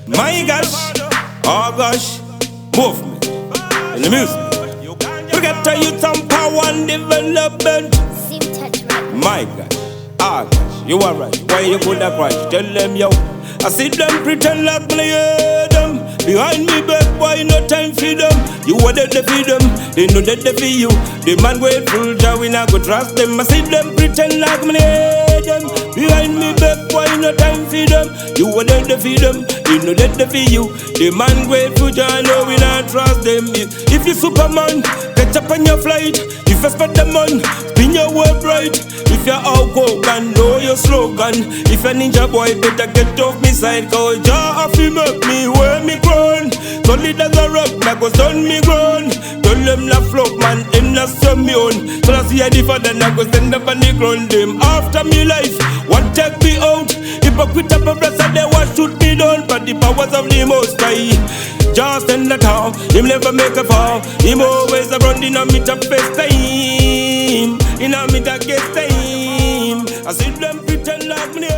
My gosh, oh gosh, movement in the music. Forget to youth and power and development. My gosh, oh gosh, you are right. Why you could have right? Tell them yo. I see them pretend like me hear them. Behind me back, boy, no time for them. You are dead to feed them, they know that they for you. The man grateful, Jah we not go trust them. I see them pretend like me hear them. Behind me back, boy, no time for them. You are dead to feed them, they know that they for you. The man grateful, Jah know we not trust them. If you Superman, catch up on your flight. If you spend the money, spin your world right. If you're outgoing, know your slogan. If you're ninja boy, better get off me side. Cause Jah have to make me wear me crown. Solid as a rock, that goes on me ground. Tell them not float man, them not some me own. So I see a different then I go stand up on the ground. Them after me life, one take me out. Hypocrite up a breast and they want shoot me down. But the powers of the most high, just stand the town, him never make a fall. Him always around in a meet up face time. In a meet a guest time. I see them pretend like me.